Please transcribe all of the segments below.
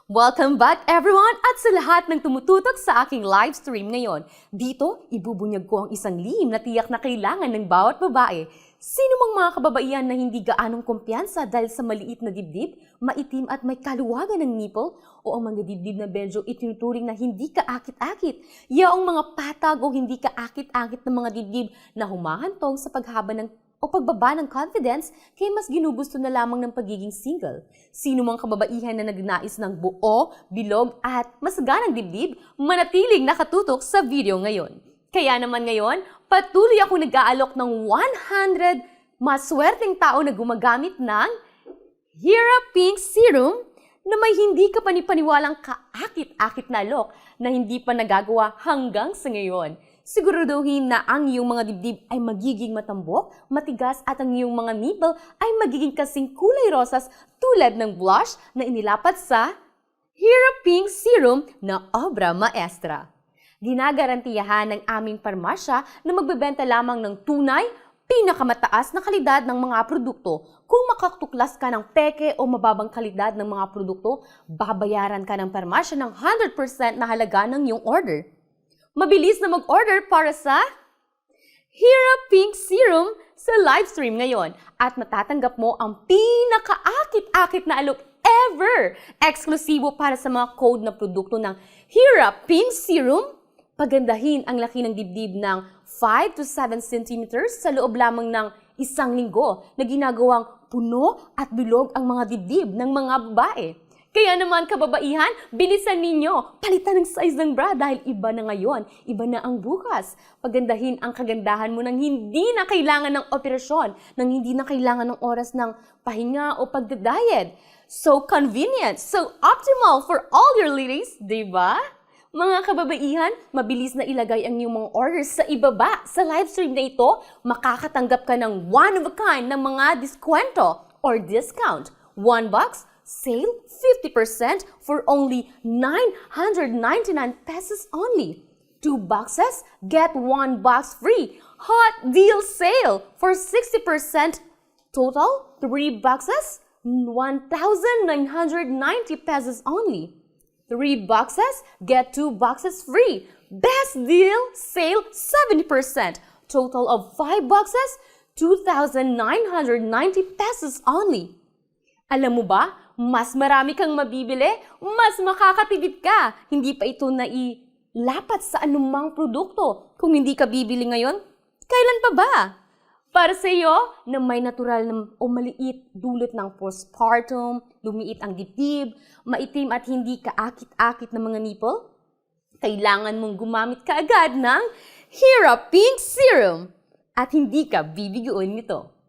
Welcome back everyone at sa lahat ng tumututok sa aking live stream ngayon. Dito, ibubunyag ko ang isang lihim na tiyak na kailangan ng bawat babae. Sino mang mga kababaihan na hindi gaanong kumpiyansa dahil sa maliit na dibdib, maitim at may kaluwagan ng nipple, o ang mga dibdib na medyo itinuturing na hindi kaakit-akit, yaong mga patag o hindi kaakit-akit na mga dibdib na humahantong sa paghaba o pagbaba ng confidence, kaya mas ginugusto na lamang ng pagiging single. Sino mang kababaihan na nagnais ng buo, bilog at masaganang dibdib, manatiling nakatutok sa video ngayon. Kaya naman ngayon, patuloy ako nag-aalok ng 100 maswerteng tao na gumagamit ng Hera Pink Serum na may hindi ka panipaniwalang kaakit-akit na alok na hindi pa nagagawa hanggang sa ngayon. Siguraduhin na ang iyong mga dibdib ay magiging matambok, matigas at ang iyong mga nipple ay magiging kasing kulay rosas tulad ng blush na inilapat sa Hera Pink Serum na obra maestra. Ginagarantiyahan ng aming parmasya na magbebenta lamang ng tunay, pinakamataas na kalidad ng mga produkto. Kung makatuklas ka ng peke o mababang kalidad ng mga produkto, babayaran ka ng parmasya ng 100% na halaga ng iyong order. Mabilis na mag-order para sa Hera Pink Serum sa livestream ngayon at matatanggap mo ang pinakaakit-akit na alok ever! Eksklusibo para sa mga code na produkto ng Hera Pink Serum. Pagandahin ang laki ng dibdib ng 5 to 7 cm sa loob lamang ng isang linggo na ginagawang puno at bilog ang mga dibdib ng mga babae. Kaya naman kababaihan, bilisan ninyo, palitan ng size ng bra dahil iba na ngayon, iba na ang bukas. Pagandahin ang kagandahan mo nang hindi na kailangan ng operasyon, nang hindi na kailangan ng oras ng pahinga o pagdadayed. So convenient, so optimal for all your ladies, diba? Mga kababaihan, mabilis na ilagay ang iyong mga orders sa ibaba. Sa livestream na ito, makakatanggap ka ng one-of-a-kind ng mga diskwento or discount. 1 box, sale 50% for only 999 pesos only. 2 boxes, get 1 box free. Hot deal sale for 60%. Total, 3 boxes, 1,990 pesos only. 3 boxes, get 2 boxes free. Best deal sale 70%. Total of 5 boxes, 2,990 pesos only. Alam mo ba, mas marami kang mabibili, mas makakatipid ka. Hindi pa ito nailapat sa anumang produkto. Kung hindi ka bibili ngayon, kailan pa ba? Para sa iyo, na may natural o maliit dulot ng postpartum, lumiit ang dibdib, maitim at hindi kaakit-akit na mga nipple, kailangan mong gumamit kaagad ng Hera Pink Serum at hindi ka bibiguin nito.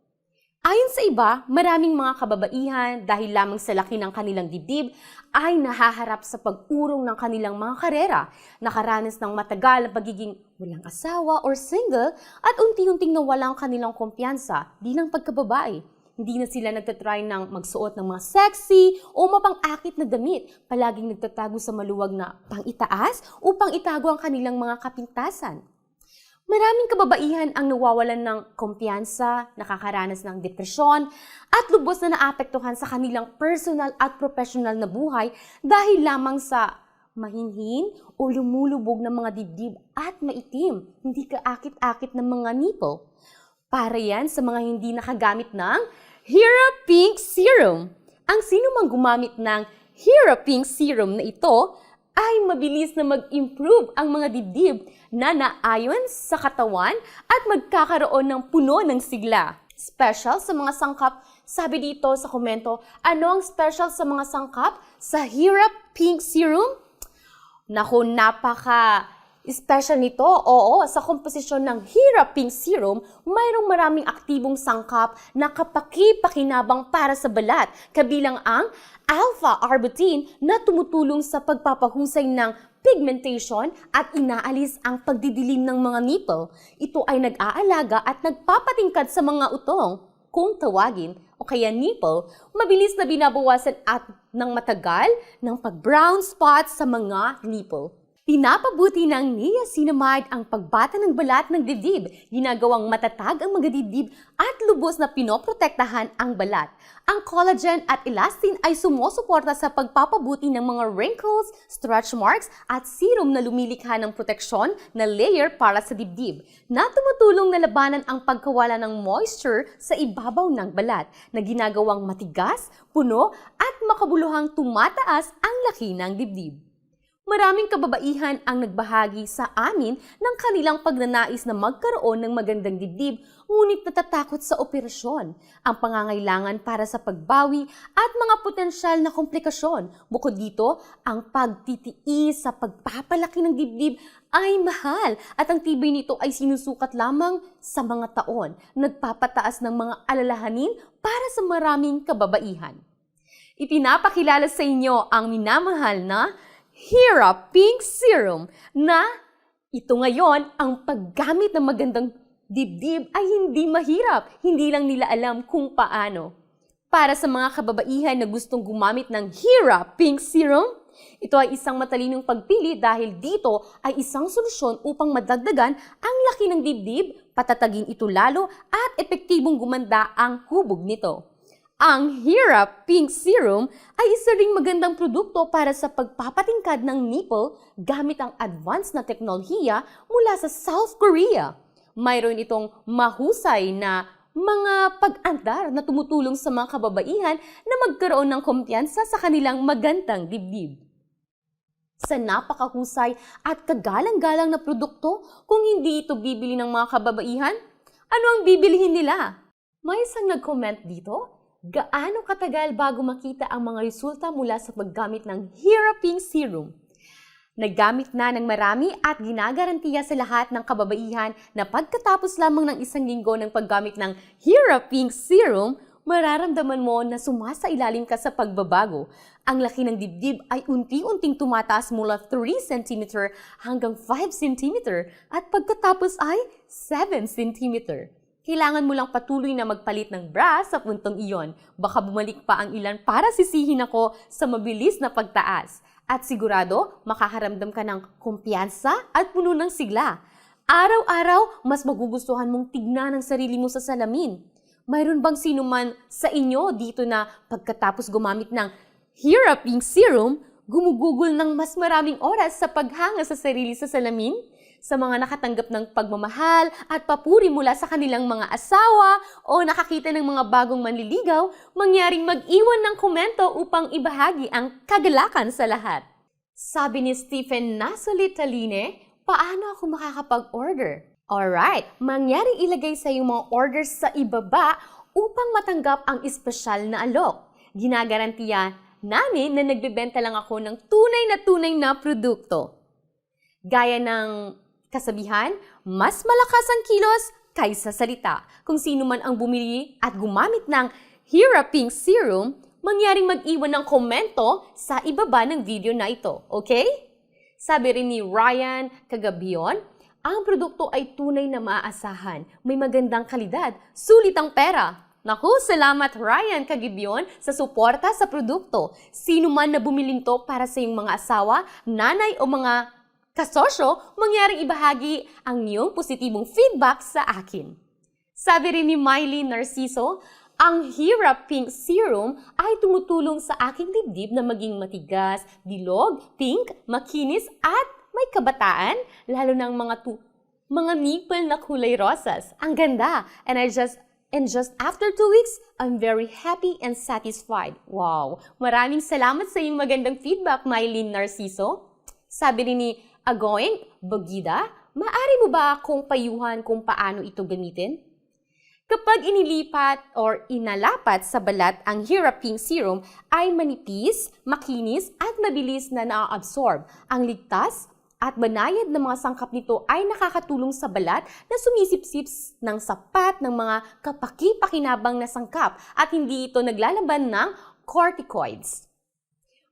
Ayon sa iba, maraming mga kababaihan dahil lamang sa laki ng kanilang dibdib ay nahaharap sa pag-urong ng kanilang mga karera, nakaranas ng matagal na pagiging walang asawa or single at unti-unting nawalang kanilang kumpiyansa bilang pagkababae. Hindi na sila nagtatry ng magsuot ng mga sexy o mapang-akit na damit, palaging nagtatago sa maluwag na pang-itaas upang itago ang kanilang mga kapintasan. Maraming kababaihan ang nawawalan ng kumpiyansa, nakakaranas ng depresyon, at lubos na naapektuhan sa kanilang personal at professional na buhay dahil lamang sa mahinhin o lumulubog na mga dibdib at maitim, hindi kaakit-akit ng mga nipple. Para yan sa mga hindi nakagamit ng Hera Pink Serum. Ang sino mang gumamit ng Hera Pink Serum na ito ay mabilis na mag-improve ang mga dibdib na naayon sa katawan at magkakaroon ng puno ng sigla. Special sa mga sangkap, sabi dito sa komento, ano ang special sa mga sangkap sa Hera Pink Serum? Naku, napaka-special nito. Oo, sa komposisyon ng Hera Pink Serum, mayroong maraming aktibong sangkap na kapaki-pakinabang para sa balat, kabilang ang alpha-arbutin na tumutulong sa pagpapahusay ng pigmentation at inaalis ang pagdidilim ng mga nipple. Ito ay nag-aalaga at nagpapatingkad sa mga utong, kung tawagin, o kaya nipple, mabilis na binabawasan at ng matagal ng pag-brown spots sa mga nipple. Pinapabuti ng niacinamide ang pagbata ng balat ng dibdib, ginagawang matatag ang mga dibdib at lubos na pinoprotektahan ang balat. Ang collagen at elastin ay sumusuporta sa pagpapabuti ng mga wrinkles, stretch marks at serum na lumilikha ng proteksyon na layer para sa dibdib, na tumutulong na labanan ang pagkawala ng moisture sa ibabaw ng balat, na ginagawang matigas, puno at makabuluhang tumataas ang laki ng dibdib. Maraming kababaihan ang nagbahagi sa amin ng kanilang pagnanais na magkaroon ng magandang dibdib, ngunit natatakot sa operasyon, ang pangangailangan para sa pagbawi at mga potensyal na komplikasyon. Bukod dito, ang pagtitiis sa pagpapalaki ng dibdib ay mahal at ang tibay nito ay sinusukat lamang sa mga taon, nagpapataas ng mga alalahanin para sa maraming kababaihan. Ipinapakilala sa inyo ang minamahal na Hera Pink Serum na ito ngayon ang paggamit ng magandang dibdib ay hindi mahirap, hindi lang nila alam kung paano. Para sa mga kababaihan na gustong gumamit ng Hera Pink Serum, ito ay isang matalinong pagpili dahil dito ay isang solusyon upang madagdagan ang laki ng dibdib, patatagin ito lalo at epektibong gumanda ang hubog nito. Ang Hera Pink Serum ay isa ring magandang produkto para sa pagpapatingkad ng nipple gamit ang advanced na teknolohiya mula sa South Korea. Mayroon itong mahusay na mga pag-andar na tumutulong sa mga kababaihan na magkaroon ng kumpiyansa sa kanilang magandang dibdib. Sa napakahusay at kagalang-galang na produkto, kung hindi ito bibili ng mga kababaihan, ano ang bibilihin nila? May isang nag-comment dito. Gaano katagal bago makita ang mga resulta mula sa paggamit ng Hera Pink Serum? Naggamit na ng marami at ginagarantiya sa lahat ng kababaihan na pagkatapos lamang ng isang linggo ng paggamit ng Hera Pink Serum, mararamdaman mo na sumasailalim ka sa pagbabago. Ang laki ng dibdib ay unti-unting tumataas mula 3 cm hanggang 5 cm at pagkatapos ay 7 cm. Kailangan mo lang patuloy na magpalit ng bra sa puntong iyon. Baka bumalik pa ang ilan para sisihin ako sa mabilis na pagtaas. At sigurado, makaharamdam ka ng kumpiyansa at puno ng sigla. Araw-araw, mas magugustuhan mong tignan ang sarili mo sa salamin. Mayroon bang sino man sa inyo dito na pagkatapos gumamit ng Hera Pink Serum, gumugugol ng mas maraming oras sa paghanga sa sarili sa salamin? Sa mga nakatanggap ng pagmamahal at papuri mula sa kanilang mga asawa o nakakita ng mga bagong manliligaw, mangyaring mag-iwan ng komento upang ibahagi ang kagalakan sa lahat. Sabi ni Stephen Nassolitaline, paano ako makakapag-order? Alright, mangyaring ilagay sa iyong mga orders sa ibaba upang matanggap ang espesyal na alok. Ginagarantiya namin na nagbebenta lang ako ng tunay na produkto. Gaya ng kasabihan, mas malakas ang kilos kaysa salita. Kung sino man ang bumili at gumamit ng Hera Pink Serum, mangyaring mag-iwan ng komento sa ibaba ng video na ito, okay? Sabi rin ni Ryan Cagabion, ang produkto ay tunay na maaasahan, may magandang kalidad, sulit ang pera. Naku, salamat Ryan Cagabion sa suporta sa produkto. Sino man na bumili nito para sa iyong mga asawa, nanay o mga kasosyo, mangyaring ibahagi ang iyong positibong feedback sa akin. Sabi rin ni Miley Narciso, ang Hera Pink Serum ay tumutulong sa aking dibdib na maging matigas, bilog, pink, makinis at may kabataan, lalo ng mga nipple na kulay rosas. Ang ganda! And just after 2 weeks, I'm very happy and satisfied. Wow! Maraming salamat sa iyong magandang feedback, Miley Narciso. Sabi rin ni Agoing Bagida, maaari mo ba akong payuhan kung paano ito gamitin? Kapag inilipat or inalapat sa balat ang Hera Pink Serum ay manipis, makinis at mabilis na na-absorb. Ang ligtas at banayad na mga sangkap nito ay nakakatulong sa balat na sumisipsip ng sapat ng mga kapaki-pakinabang na sangkap at hindi ito naglalaban ng corticoids.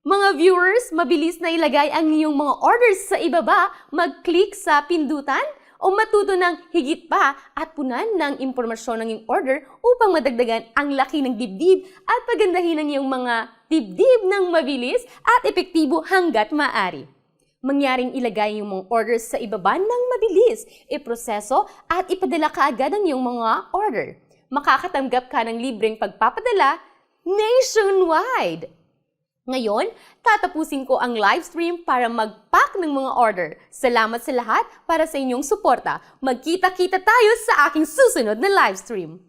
Mga viewers, mabilis na ilagay ang iyong mga orders sa ibaba, mag-click sa pindutan o matuto ng higit pa at punan ng impormasyon ng iyong order upang madagdagan ang laki ng dibdib at pagandahin ang iyong mga dibdib ng mabilis at epektibo hanggat maaari. Mangyaring ilagay yung mga orders sa ibaba ng mabilis, iproseso at ipadala kaagad ang iyong mga order. Makakatanggap ka ng libreng pagpapadala nationwide. Ngayon, tatapusin ko ang live stream para mag-pack ng mga order. Salamat sa lahat para sa inyong suporta. Magkita-kita tayo sa aking susunod na live stream.